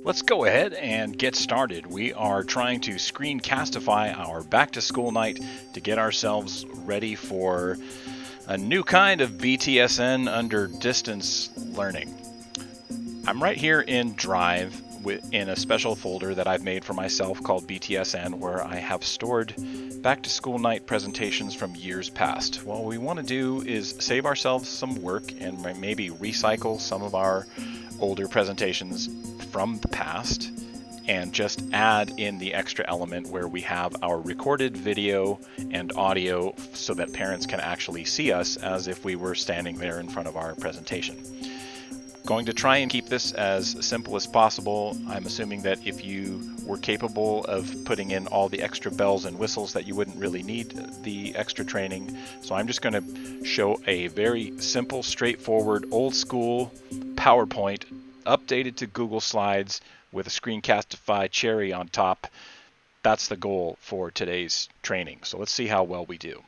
Let's go ahead and get started. We are trying to screencastify our back to school night to get ourselves ready for a new kind of BTSN under distance learning. I'm right here in Drive in a special folder that I've made for myself called BTSN, where I have stored back to school night presentations from years past. What we want to do is save ourselves some work and maybe recycle some of our older presentations from the past and just add in the extra element where we have our recorded video and audio so that parents can actually see us as if we were standing there in front of our presentation. Going to try and keep this as simple as possible. I'm assuming that if you were capable of putting in all the extra bells and whistles that you wouldn't really need the extra training. So I'm just going to show a very simple, straightforward, old school PowerPoint updated to Google Slides with a Screencastify cherry on top. That's the goal for today's training. So let's see how well we do.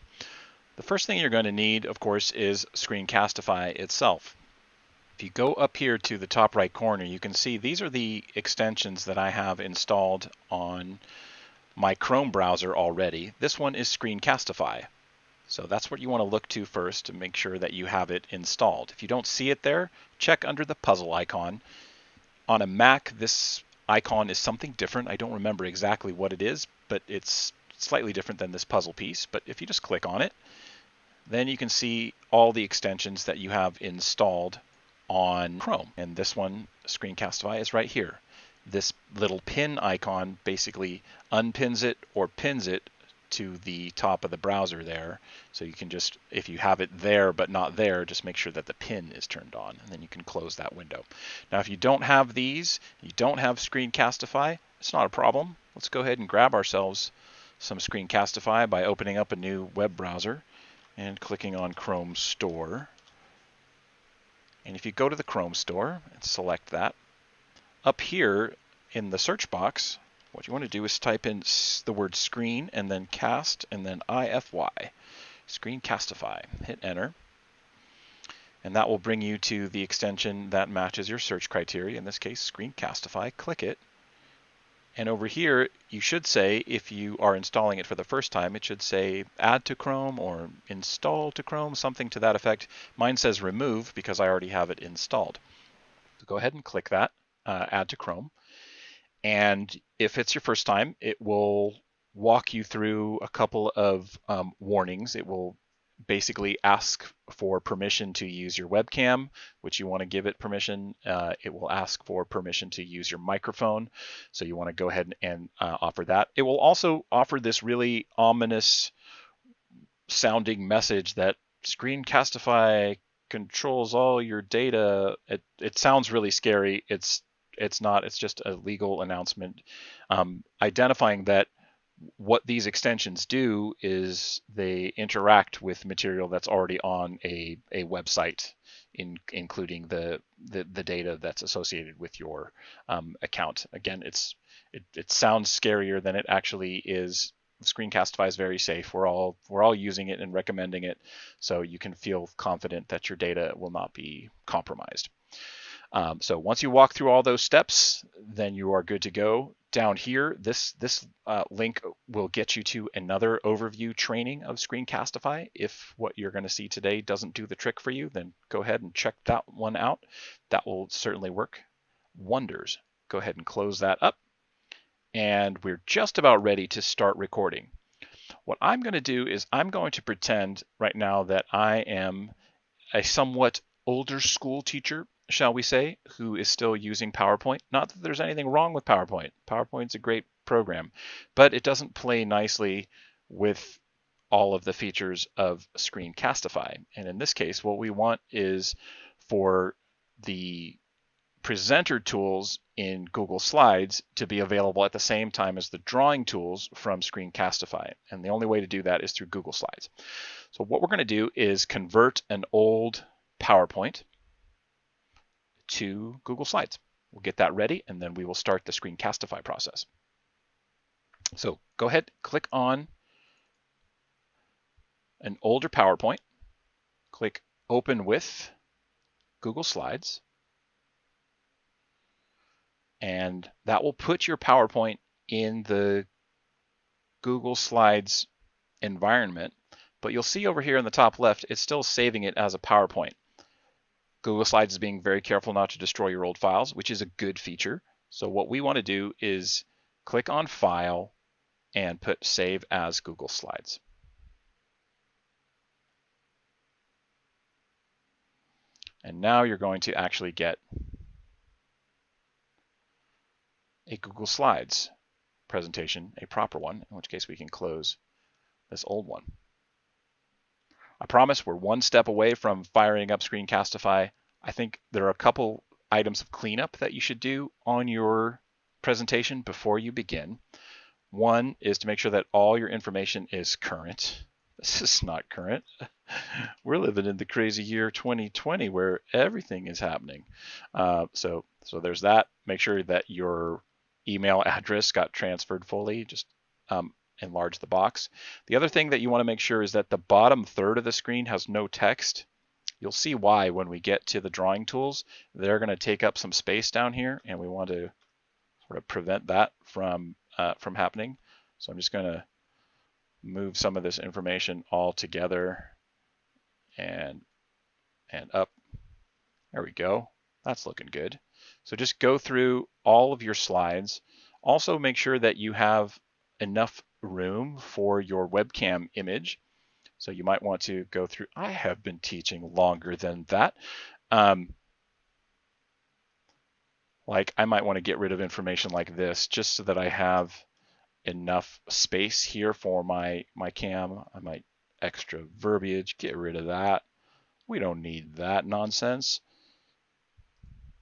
The first thing you're going to need, of course, is Screencastify itself. If you go up here to the top right corner, you can see these are the extensions that I have installed on my Chrome browser already. This one is Screencastify. So that's what you want to look to first to make sure that you have it installed. If you don't see it there, check under the puzzle icon. On a Mac, this icon is something different. I don't remember exactly what it is, but it's slightly different than this puzzle piece. But if you just click on it, then you can see all the extensions that you have installed on Chrome. And this one, Screencastify, is right here. This little pin icon basically unpins it or pins it to the top of the browser there. So you can just, if you have it there but not there, just make sure that the pin is turned on, and then you can close that window. Now if you don't have these, you don't have Screencastify, it's not a problem. Let's go ahead and grab ourselves some Screencastify by opening up a new web browser and clicking on Chrome Store. And if you go to the Chrome Store and select that, up here in the search box, what you want to do is type in the word screen and then cast and then IFY, Screencastify. Hit enter. And that will bring you to the extension that matches your search criteria, in this case, Screencastify. Click it. And over here, you should say, if you are installing it for the first time, it should say add to Chrome or install to Chrome, something to that effect. Mine says remove because I already have it installed. So go ahead and click that, add to Chrome. And if it's your first time, it will walk you through a couple of warnings. It will basically ask for permission to use your webcam, which you want to give it permission. It will ask for permission to use your microphone, so you want to go ahead and offer that. It will also offer this really ominous sounding message that Screencastify controls all your data. It sounds really scary. It's not. It's just a legal announcement identifying that what these extensions do is they interact with material that's already on a website, including the data that's associated with your account. Again, it sounds scarier than it actually is. Screencastify is very safe. We're all using it and recommending it, so you can feel confident that your data will not be compromised. So once you walk through all those steps, then you are good to go. Down here, this link will get you to another overview training of Screencastify. If what you're going to see today doesn't do the trick for you, then go ahead and check that one out. That will certainly work wonders. Go ahead and close that up. And we're just about ready to start recording. What I'm going to do is I'm going to pretend right now that I am a somewhat older school teacher, shall we say, who is still using PowerPoint. Not that there's anything wrong with PowerPoint. PowerPoint's a great program, but it doesn't play nicely with all of the features of Screencastify. And in this case, what we want is for the presenter tools in Google Slides to be available at the same time as the drawing tools from Screencastify. And the only way to do that is through Google Slides. So what we're going to do is convert an old PowerPoint to Google Slides. We'll get that ready, and then we will start the Screencastify process. So go ahead, click on an older PowerPoint, click Open with Google Slides, and that will put your PowerPoint in the Google Slides environment. But you'll see over here in the top left, it's still saving it as a PowerPoint. Google Slides is being very careful not to destroy your old files, which is a good feature. So what we want to do is click on File and put Save as Google Slides. And now you're going to actually get a Google Slides presentation, a proper one, in which case we can close this old one. I promise we're one step away from firing up Screencastify. I think there are a couple items of cleanup that you should do on your presentation before you begin. One is to make sure that all your information is current. This is not current. We're living in the crazy year 2020 where everything is happening. So there's that. Make sure that your email address got transferred fully. Just enlarge the box. The other thing that you want to make sure is that the bottom third of the screen has no text. You'll see why when we get to the drawing tools. They're going to take up some space down here, and we want to sort of prevent that from happening. So I'm just going to move some of this information all together and up. There we go. That's looking good. So just go through all of your slides. Also make sure that you have enough room for your webcam image. So you might want to go through, I have been teaching longer than that. Like I might want to get rid of information like this just so that I have enough space here for my cam. I might extra verbiage, get rid of that. We don't need that nonsense.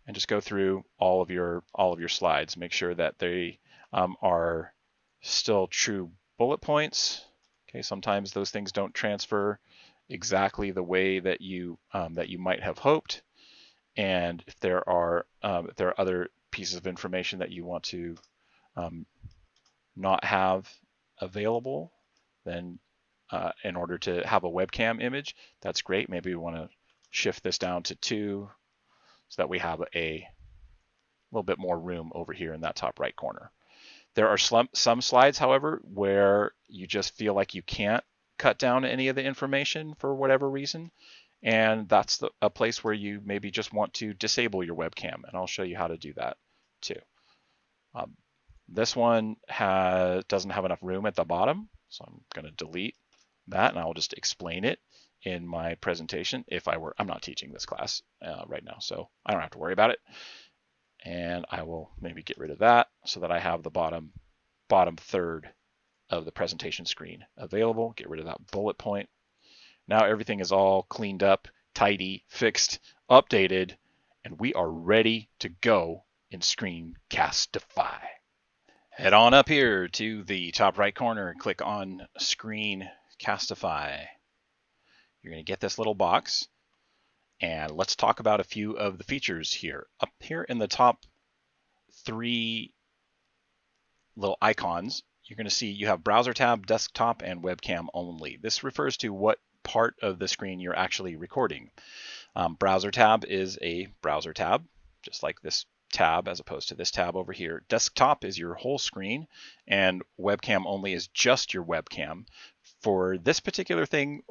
And just go through all of your slides. Make sure that they are still true bullet points. Okay, sometimes those things don't transfer exactly the way that you might have hoped. And if there are other pieces of information that you want to not have available, then in order to have a webcam image, that's great. Maybe we want to shift this down to 2 so that we have a little bit more room over here in that top right corner. There are some slides, however, where you just feel like you can't cut down any of the information for whatever reason. And that's a place where you maybe just want to disable your webcam. And I'll show you how to do that too. This one doesn't have enough room at the bottom. So I'm going to delete that and I'll just explain it in my presentation if I'm not teaching this class right now, so I don't have to worry about it. And I will maybe get rid of that so that I have the bottom third of the presentation screen available. Get rid of that bullet point. Now everything is all cleaned up, tidy, fixed, updated, and we are ready to go in Screencastify. Head on up here to the top right corner and click on Screencastify. You're going to get this little box. And let's talk about a few of the features here. Up here in the top 3 little icons, you're going to see you have browser tab, desktop, and webcam only. This refers to what part of the screen you're actually recording. Browser tab is a browser tab, just like this tab as opposed to this tab over here. Desktop is your whole screen, and webcam only is just your webcam. For this particular thing,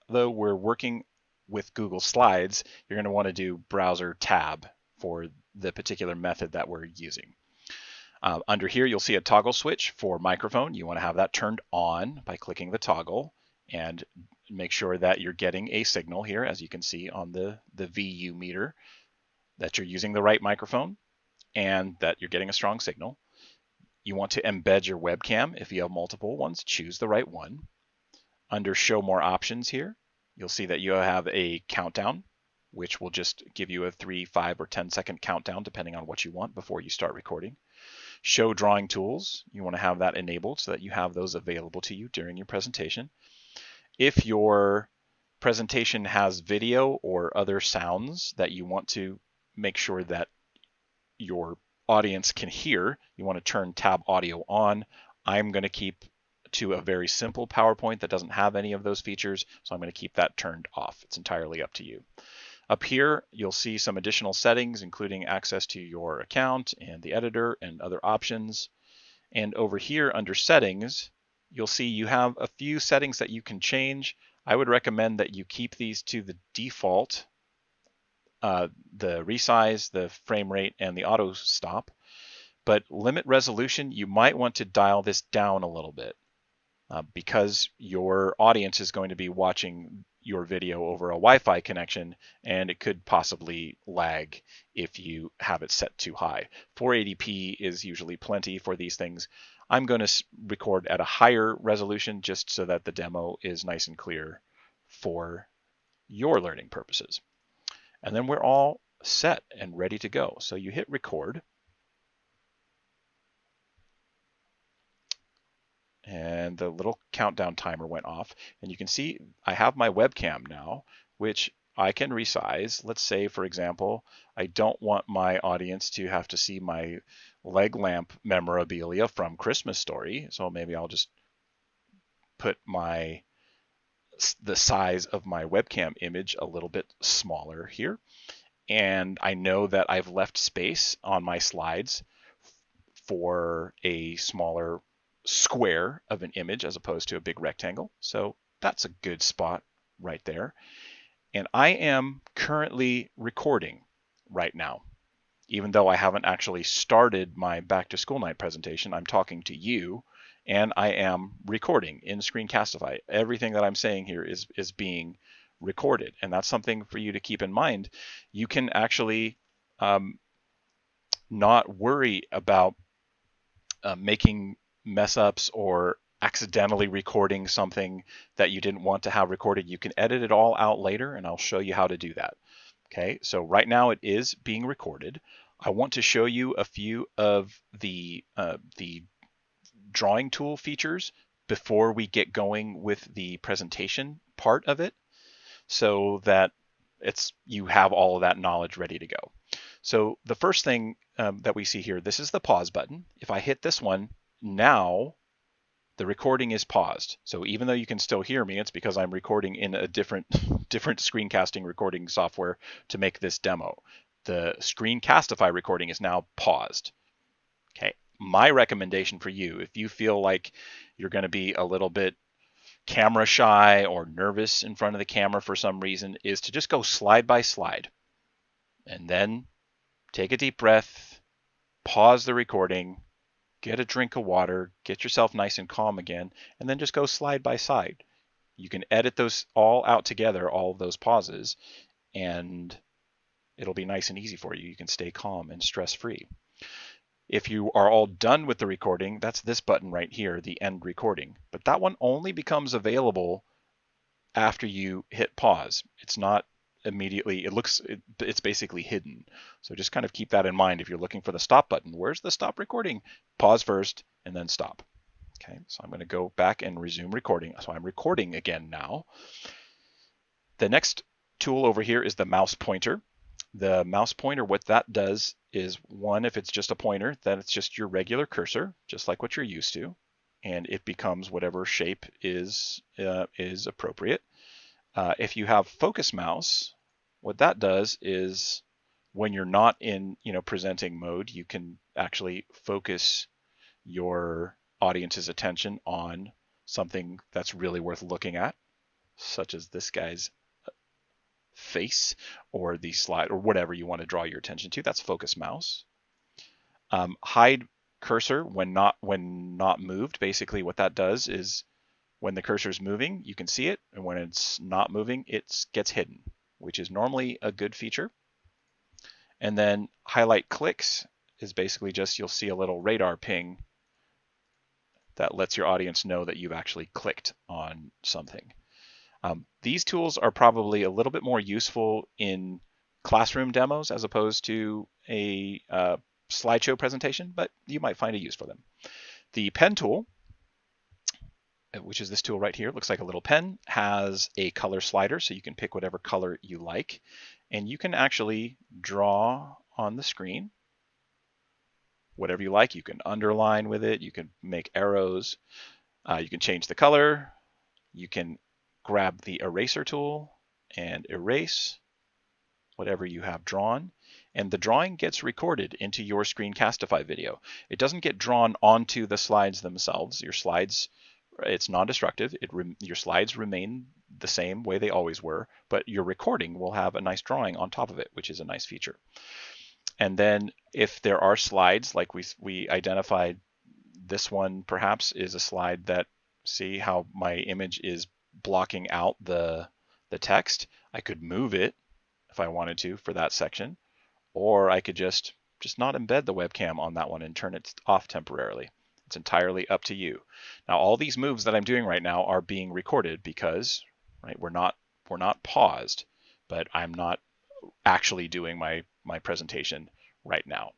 though, we're working with Google Slides, you're going to want to do browser tab for the particular method that we're using. Under here, you'll see a toggle switch for microphone. You want to have that turned on by clicking the toggle and make sure that you're getting a signal here, as you can see on the VU meter, that you're using the right microphone and that you're getting a strong signal. You want to embed your webcam. If you have multiple ones, choose the right one. Under show more options here, you'll see that you have a countdown, which will just give you a 3, 5, or 10-second countdown depending on what you want before you start recording. Show drawing tools, you want to have that enabled so that you have those available to you during your presentation. If your presentation has video or other sounds that you want to make sure that your audience can hear, you want to turn tab audio on. I'm going to keep to a very simple PowerPoint that doesn't have any of those features, so I'm going to keep that turned off. It's entirely up to you. Up here, you'll see some additional settings, including access to your account and the editor and other options. And over here under settings, you'll see you have a few settings that you can change. I would recommend that you keep these to the default, the resize, the frame rate, and the auto stop. But limit resolution, you might want to dial this down a little bit because your audience is going to be watching your video over a Wi-Fi connection, and it could possibly lag if you have it set too high. 480p is usually plenty for these things. I'm going to record at a higher resolution just so that the demo is nice and clear for your learning purposes. And then we're all set and ready to go. So you hit record. And the little countdown timer went off. And you can see I have my webcam now, which I can resize. Let's say, for example, I don't want my audience to have to see my leg lamp memorabilia from Christmas Story. So maybe I'll just put the size of my webcam image a little bit smaller here. And I know that I've left space on my slides for a smaller square of an image as opposed to a big rectangle. So that's a good spot right there. And I am currently recording right now. Even though I haven't actually started my back to school night presentation, I'm talking to you and I am recording in Screencastify. Everything that I'm saying here is being recorded. And that's something for you to keep in mind. You can actually not worry about making mess ups or accidentally recording something that you didn't want to have recorded. You can edit it all out later, and I'll show you how to do that. Okay, so right now it is being recorded. I want to show you a few of the drawing tool features before we get going with the presentation part of it, so that you have all of that knowledge ready to go. So the first thing that we see here, this is the pause button. If I hit this one, now the recording is paused. So even though you can still hear me, it's because I'm recording in a different screencasting recording software to make this demo. The Screencastify recording is now paused. Okay, my recommendation for you, if you feel like you're going to be a little bit camera shy or nervous in front of the camera for some reason, is to just go slide by slide and then take a deep breath, pause the recording, get a drink of water, get yourself nice and calm again, and then just go slide by slide. You can edit those all out together, all of those pauses, and it'll be nice and easy for you. You can stay calm and stress-free. If you are all done with the recording, that's this button right here, the end recording. But that one only becomes available after you hit pause. It's not immediately, it's basically hidden. So just kind of keep that in mind if you're looking for the stop button. Where's the stop recording? Pause first and then stop. Okay, so I'm going to go back and resume recording. So I'm recording again now. The next tool over here is the mouse pointer. The mouse pointer, what that does is, one, if it's just a pointer, then it's just your regular cursor, just like what you're used to, and it becomes whatever shape is appropriate. If you have focus mouse, what that does is when you're not in presenting mode, you can actually focus your audience's attention on something that's really worth looking at, such as this guy's face or the slide or whatever you want to draw your attention to. That's focus mouse. Hide cursor when not moved. Basically what that does is when the cursor is moving, you can see it, and when it's not moving, it gets hidden, which is normally a good feature. And then highlight clicks is basically just, you'll see a little radar ping that lets your audience know that you've actually clicked on something. These tools are probably a little bit more useful in classroom demos as opposed to a slideshow presentation, but you might find a use for them. The pen tool, which is this tool right here, looks like a little pen, has a color slider, so you can pick whatever color you like, and you can actually draw on the screen whatever you like. You can underline with it, you can make arrows, you can change the color, you can grab the eraser tool and erase, whatever you have drawn, and the drawing gets recorded into your Screencastify video. It doesn't get drawn onto the slides themselves. Your slides, it's non-destructive. Your slides remain the same way they always were, but your recording will have a nice drawing on top of it, which is a nice feature. And then if there are slides, like we identified, this one perhaps is a slide that, see how my image is blocking out the text. I could move it if I wanted to for that section, or I could just not embed the webcam on that one and turn it off temporarily. It's entirely up to you. Now, all these moves that I'm doing right now are being recorded because, right, we're not paused, but I'm not actually doing my presentation right now.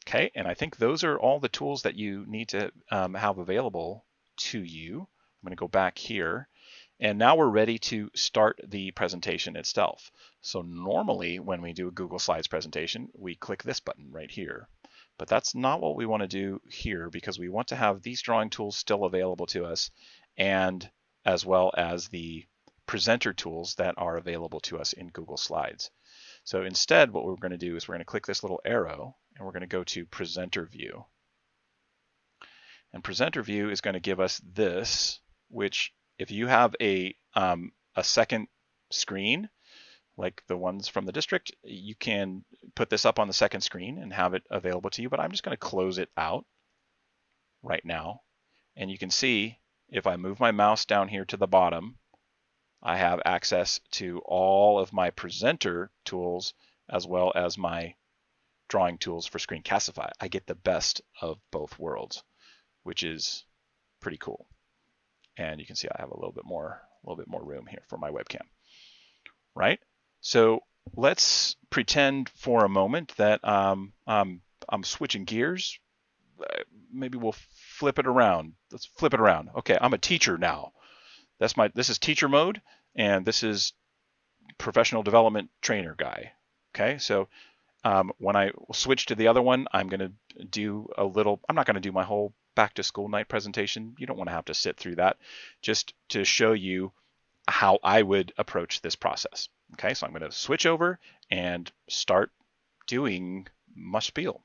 Okay, and I think those are all the tools that you need to have available to you. I'm going to go back here, and now we're ready to start the presentation itself. So normally when we do a Google Slides presentation, we click this button right here. But that's not what we want to do here, because we want to have these drawing tools still available to us, and as well as the presenter tools that are available to us in Google Slides. So instead, what we're going to do is we're going to click this little arrow, and we're going to go to Presenter View. And Presenter View is going to give us this, which if you have a second screen, like the ones from the district, you can put this up on the second screen and have it available to you, but I'm just going to close it out right now. And you can see if I move my mouse down here to the bottom, I have access to all of my presenter tools as well as my drawing tools for Screencastify. I get the best of both worlds, which is pretty cool. And you can see I have a little bit more room here for my webcam, right? So let's pretend for a moment that I'm switching gears. Maybe we'll flip it around. Let's flip it around. Okay, I'm a teacher now. This is teacher mode, and this is professional development trainer guy. Okay, so when I switch to the other one, I'm going to do I'm not going to do my whole back to school night presentation. You don't want to have to sit through that, just to show you how I would approach this process. Okay, so I'm going to switch over and start doing my spiel.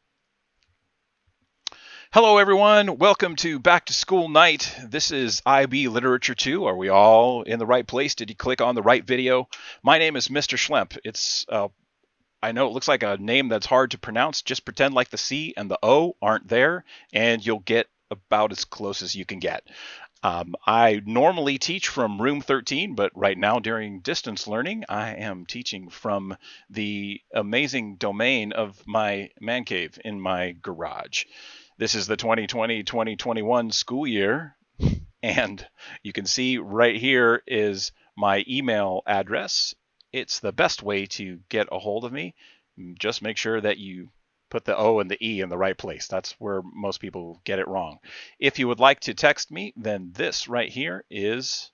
Hello everyone, welcome to Back to School Night. This is IB Literature 2. Are we all in the right place? Did you click on the right video? My name is Mr. Schlemp. It's I know it looks like a name that's hard to pronounce. Just pretend like the C and the O aren't there, and you'll get about as close as you can get. I normally teach from room 13, but right now during distance learning, I am teaching from the amazing domain of my man cave in my garage. This is the 2020-2021 school year, and you can see right here is my email address. It's the best way to get a hold of me. Just make sure that you put the O and the E in the right place. That's where most people get it wrong. If you would like to text me, then this right here is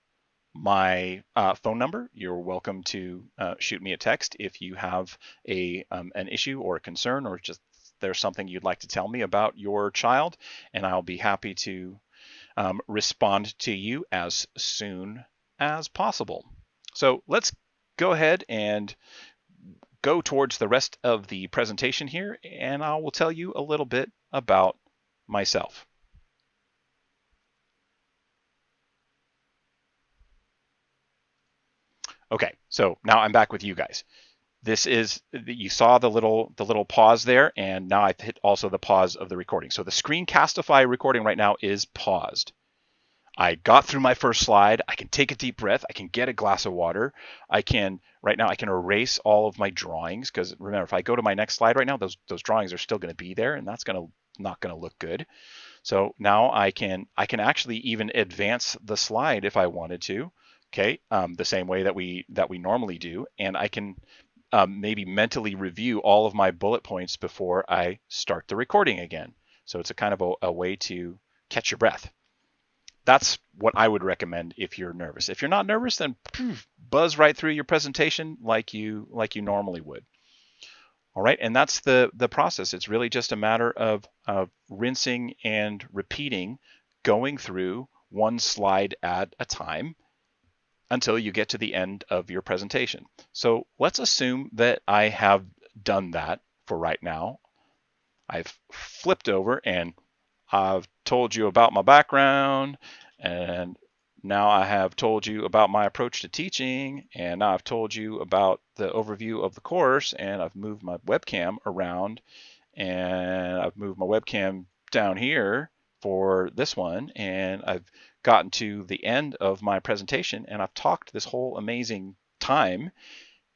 my phone number. You're welcome to shoot me a text if you have an issue or a concern, or just there's something you'd like to tell me about your child, and I'll be happy to respond to you as soon as possible. So let's go ahead and go towards the rest of the presentation here, and I will tell you a little bit about myself. Okay, so now I'm back with you guys. This is, you saw the little pause there, and now I've hit also the pause of the recording. So the Screencastify recording right now is paused. I got through my first slide. I can take a deep breath. I can get a glass of water. Right now I can erase all of my drawings, because remember, if I go to my next slide right now, those drawings are still going to be there, and that's not going to look good. So now I can actually even advance the slide if I wanted to. Okay, the same way that we normally do, and I can maybe mentally review all of my bullet points before I start the recording again. So it's a kind of a way to catch your breath. That's what I would recommend if you're nervous. If you're not nervous, then buzz right through your presentation like you normally would. All right, and that's the process. It's really just a matter of rinsing and repeating, going through one slide at a time, until you get to the end of your presentation. So let's assume that I have done that for right now. I've flipped over and I've told you about my background, and now I have told you about my approach to teaching, and now I've told you about the overview of the course, and I've moved my webcam around, and I've moved my webcam down here for this one, and I've gotten to the end of my presentation, and I've talked this whole amazing time,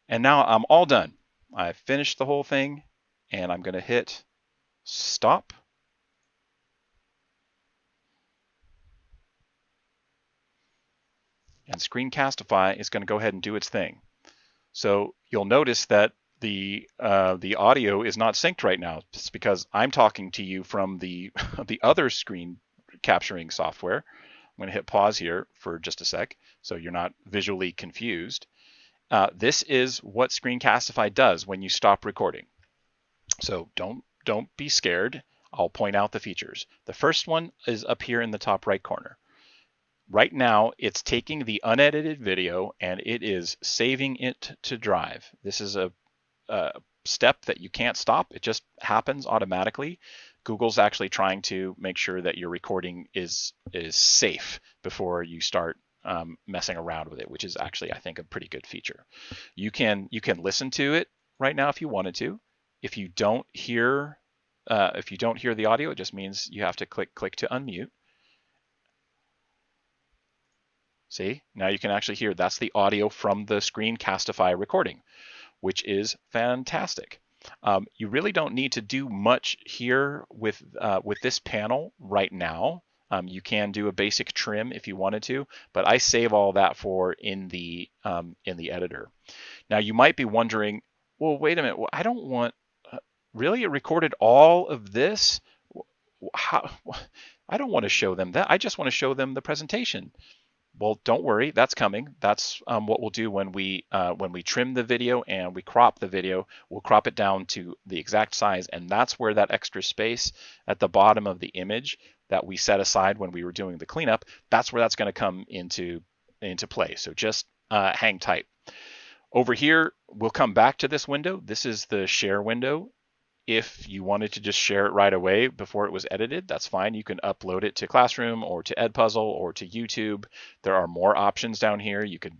and now I'm all done. I've finished the whole thing, and I'm going to hit stop. And Screencastify is going to go ahead and do its thing. So you'll notice that the audio is not synced right now. It's because I'm talking to you from the the other screen capturing software. I'm going to hit pause here for just a sec, so you're not visually confused. This is what Screencastify does when you stop recording. So don't be scared. I'll point out the features. The first one is up here in the top right corner. Right now, it's taking the unedited video and it is saving it to Drive. This is a step that you can't stop. It just happens automatically. Google's actually trying to make sure that your recording is safe before you start messing around with it, which is actually, I think, a pretty good feature. You can listen to it right now if you wanted to. If you don't hear the audio, it just means you have to click to unmute. See, now you can actually hear that's the audio from the Screencastify recording, which is fantastic. You really don't need to do much here with this panel right now. You can do a basic trim if you wanted to, but I save all that for in the editor. Now you might be wondering, well, wait a minute, I don't want really it recorded all of this. How? I don't want to show them that. I just want to show them the presentation. Well, don't worry, that's coming. That's what we'll do when we trim the video and we crop the video. We'll crop it down to the exact size, and that's where that extra space at the bottom of the image that we set aside when we were doing the cleanup, that's where that's going to come into play. So just hang tight. Over here, we'll come back to this window. This is the share window. If you wanted to just share it right away before it was edited, that's fine. You can upload it to Classroom or to Edpuzzle or to YouTube. There are more options down here. You could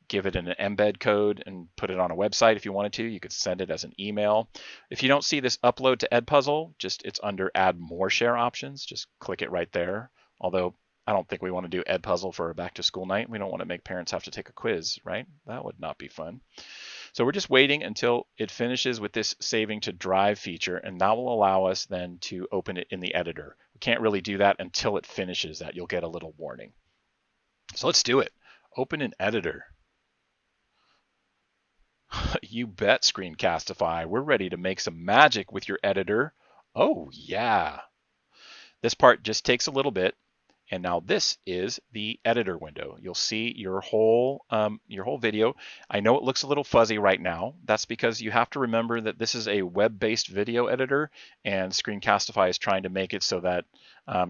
give it an embed code and put it on a website if you wanted to. You could send it as an email. If you don't see this upload to Edpuzzle, it's under add more share options. Just click it right there. Although I don't think we want to do Edpuzzle for a back to school night. We don't want to make parents have to take a quiz, right? That would not be fun. So we're just waiting until it finishes with this saving to Drive feature, and that will allow us then to open it in the editor. We can't really do that until it finishes that. You'll get a little warning. So let's do it. Open an editor. You bet, Screencastify. We're ready to make some magic with your editor. Oh, yeah. This part just takes a little bit. And now this is the editor window. You'll see your whole video. I know it looks a little fuzzy right now. That's because you have to remember that this is a web-based video editor, and Screencastify is trying to make it so that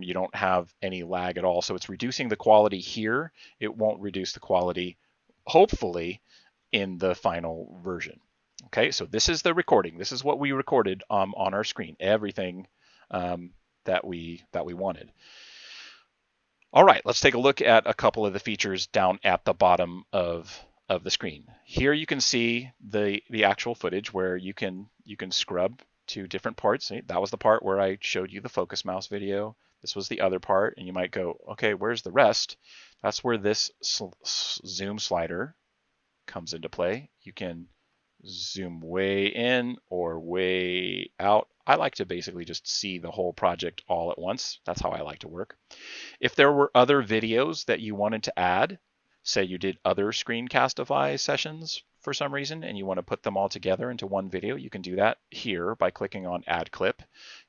you don't have any lag at all. So it's reducing the quality here. It won't reduce the quality, hopefully, in the final version. Okay, so this is the recording. This is what we recorded on our screen. Everything that we wanted. All right, let's take a look at a couple of the features down at the bottom of the screen. Here you can see the actual footage where you can scrub to different parts. See, that was the part where I showed you the focus mouse video. This was the other part, and you might go, okay, where's the rest? That's where this zoom slider comes into play. You can zoom way in or way out. I like to basically just see the whole project all at once. That's how I like to work. If there were other videos that you wanted to add, say you did other Screencastify sessions for some reason and you want to put them all together into one video, you can do that here by clicking on Add Clip.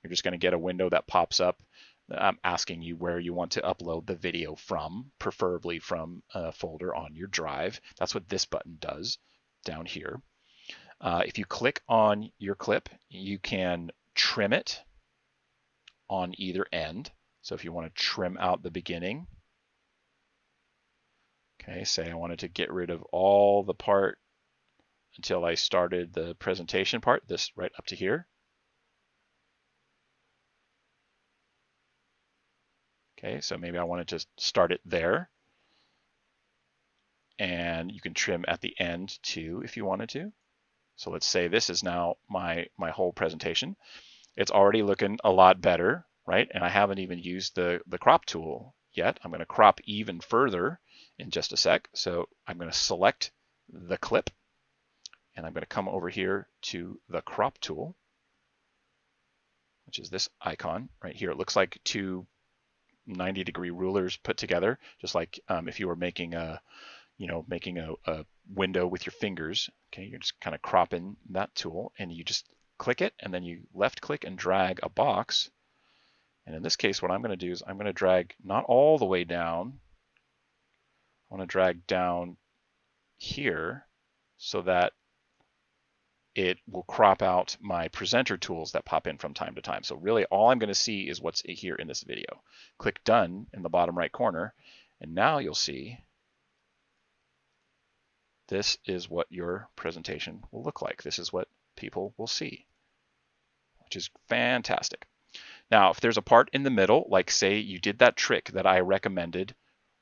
You're just going to get a window that pops up asking you where you want to upload the video from, preferably from a folder on your drive. That's what this button does down here. If you click on your clip, you can trim it on either end. So if you want to trim out the beginning, Okay, say I wanted to get rid of all the part until I started the presentation part, this right up to here. Okay, so maybe I wanted to start it there. And you can trim at the end too if you wanted to. So let's say this is now my whole presentation. It's already looking a lot better, right? And I haven't even used the crop tool yet. I'm going to crop even further in just a sec. So I'm going to select the clip and I'm going to come over here to the crop tool, which is this icon right here. It looks like two 90-degree rulers put together, just like if you were making a window with your fingers. Okay, you're just kind of cropping that tool and you just click it and then you left click and drag a box. And in this case, what I'm going to do is I'm going to drag not all the way down. I want to drag down here so that it will crop out my presenter tools that pop in from time to time. So really all I'm going to see is what's here in this video. Click done in the bottom right corner. And now you'll see this is what your presentation will look like. This is what people will see, which is fantastic. Now, if there's a part in the middle, like say you did that trick that I recommended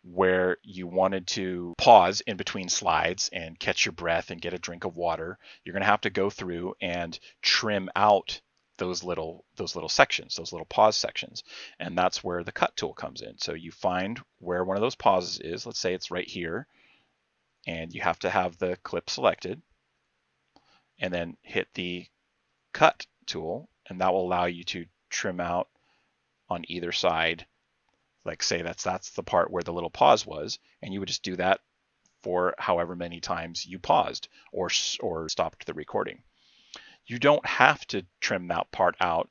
where you wanted to pause in between slides and catch your breath and get a drink of water, you're going to have to go through and trim out those little sections, those little pause sections. And that's where the cut tool comes in. So you find where one of those pauses is. Let's say it's right here. And you have to have the clip selected and then hit the cut tool, and that will allow you to trim out on either side. Like say that's the part where the little pause was, and you would just do that for however many times you paused or stopped the recording. You don't have to trim that part out.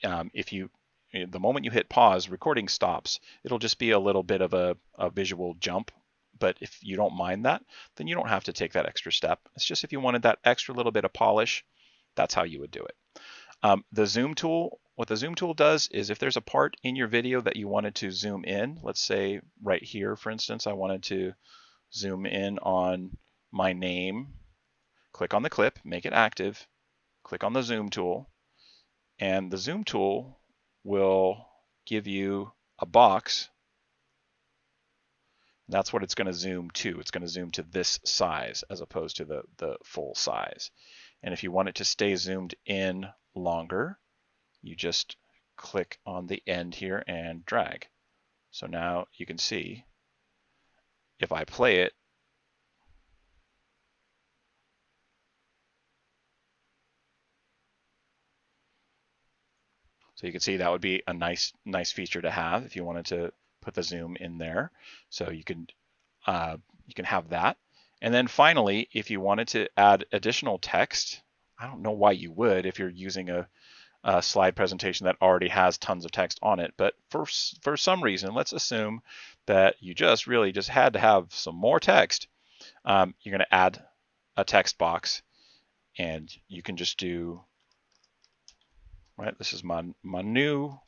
The moment you hit pause, recording stops. It'll just be a little bit of a visual jump. But if you don't mind that, then you don't have to take that extra step. It's just if you wanted that extra little bit of polish, that's how you would do it. The zoom tool, what the zoom tool does is if there's a part in your video that you wanted to zoom in, let's say right here, for instance, I wanted to zoom in on my name, click on the clip, make it active, click on the zoom tool, and the zoom tool will give you a box. That's what it's going to zoom to. It's going to zoom to this size as opposed to the full size. And if you want it to stay zoomed in longer, you just click on the end here and drag. So now you can see if I play it, so you can see that would be a nice feature to have if you wanted to put the zoom in there. So you can have that. And then finally, if you wanted to add additional text, I don't know why you would if you're using a slide presentation that already has tons of text on it. But for some reason, let's assume that you really just had to have some more text. You're going to add a text box, and you can just do, right, this is my new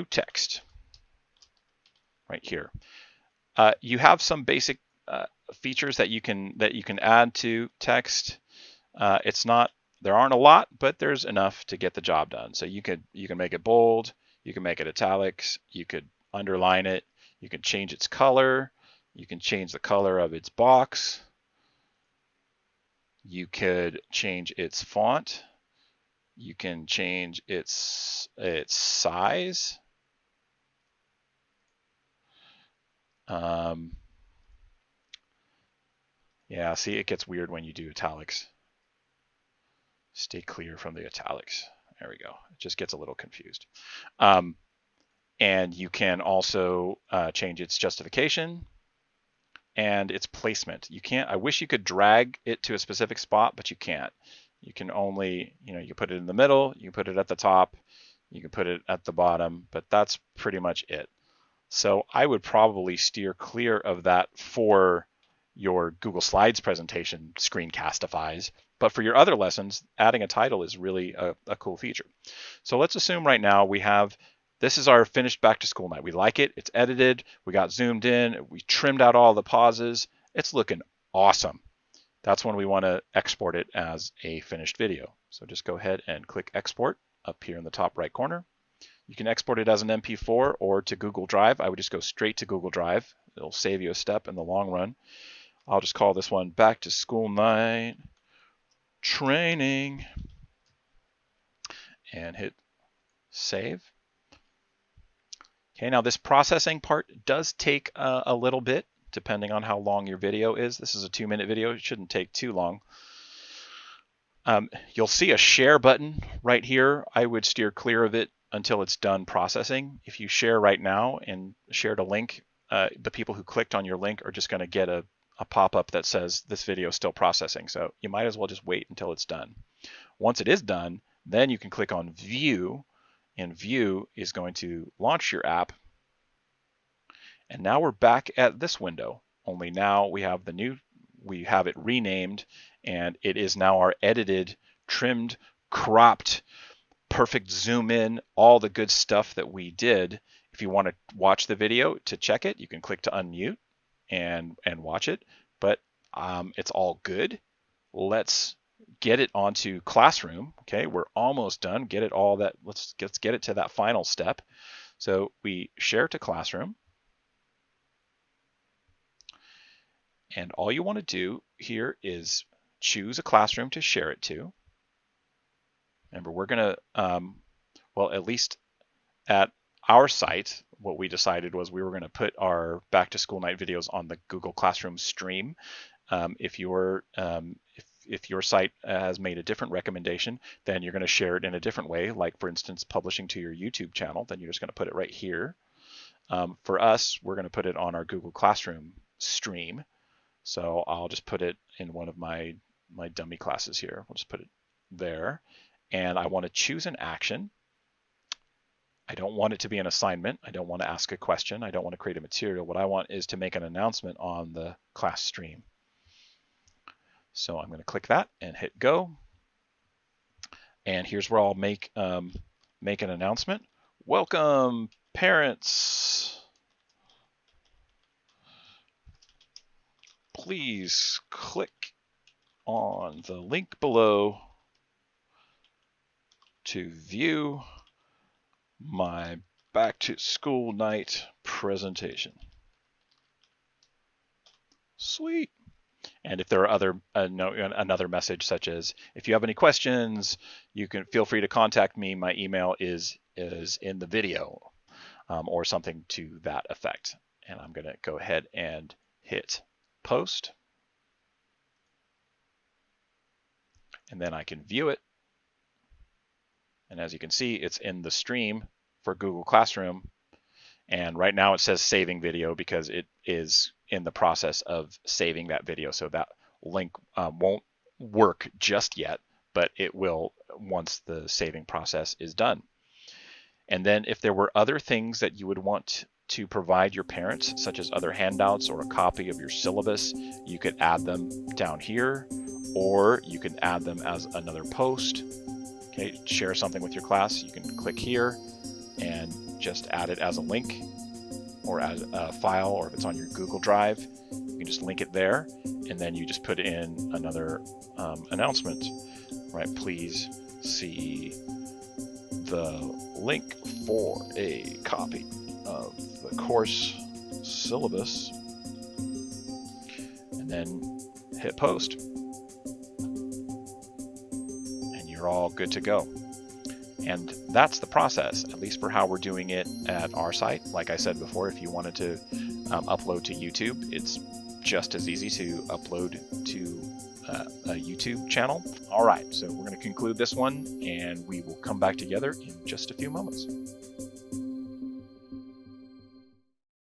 text right here. You have some basic features that you can add to text. There aren't a lot, but there's enough to get the job done. So you can make it bold, you can make it italics, you could underline it, you can change its color, you can change the color of its box, you could change its font, you can change its size. Yeah, see, it gets weird when you do italics. Stay clear from the italics. There we go. It just gets a little confused. And you can also change its justification and its placement. You can't. I wish you could drag it to a specific spot, but you can't. You can only, you put it in the middle, you put it at the top, you can put it at the bottom, but that's pretty much it. So I would probably steer clear of that for your Google Slides presentation, Screencastifies. But for your other lessons, adding a title is really a cool feature. So let's assume right now we have this is our finished back to school night. We like it. It's edited. We got zoomed in. We trimmed out all the pauses. It's looking awesome. That's when we want to export it as a finished video. So just go ahead and click export up here in the top right corner. You can export it as an MP4 or to Google Drive. I would just go straight to Google Drive. It'll save you a step in the long run. I'll just call this one Back to School Night Training and hit save. Okay, now this processing part does take a little bit depending on how long your video is. This is a 2-minute video. It shouldn't take too long. You'll see a share button right here. I would steer clear of it until it's done processing. If you share right now and shared a link, the people who clicked on your link are just going to get a pop-up that says this video is still processing. So you might as well just wait until it's done. Once it is done, then you can click on View, and View is going to launch your app. And now we're back at this window, only now we have it renamed, and it is now our edited, trimmed, cropped, perfect zoom in, all the good stuff that we did. If you want to watch the video to check it, you can click to unmute and watch it, but it's all good. Let's get it onto Classroom. Okay, we're almost done. Get it all that. Let's get it to that final step. So we share to Classroom. And all you want to do here is choose a classroom to share it to. Remember, we're going to, well, at least at our site, what we decided was we were going to put our back to school night videos on the Google Classroom stream. If your site has made a different recommendation, then you're going to share it in a different way. Like, for instance, publishing to your YouTube channel, then you're just going to put it right here. For us, we're going to put it on our Google Classroom stream. So I'll just put it in one of my dummy classes here. We'll just put it there. And I want to choose an action. I don't want it to be an assignment. I don't want to ask a question. I don't want to create a material. What I want is to make an announcement on the class stream. So I'm going to click that and hit go. And here's where I'll make an announcement. Welcome, parents. Please click on the link below to view my back to school night presentation. Sweet. And if there are other another message such as, if you have any questions, you can feel free to contact me. My email is in the video, or something to that effect. And I'm going to go ahead and hit post, and then I can view it. And as you can see, it's in the stream for Google Classroom. And right now it says saving video because it is in the process of saving that video. So that link won't work just yet, but it will once the saving process is done. And then if there were other things that you would want to provide your parents, such as other handouts or a copy of your syllabus, you could add them down here, or you can add them as another post. Okay, share something with your class, you can click here and just add it as a link or as a file, or if it's on your Google Drive, you can just link it there, and then you just put in another announcement, right? Please see the link for a copy of the course syllabus, and then hit post, and you're all good to go. And that's the process, at least for how we're doing it at our site. Like I said before, if you wanted to upload to YouTube, it's just as easy to upload to a YouTube channel. All right, so we're going to conclude this one, and we will come back together in just a few moments.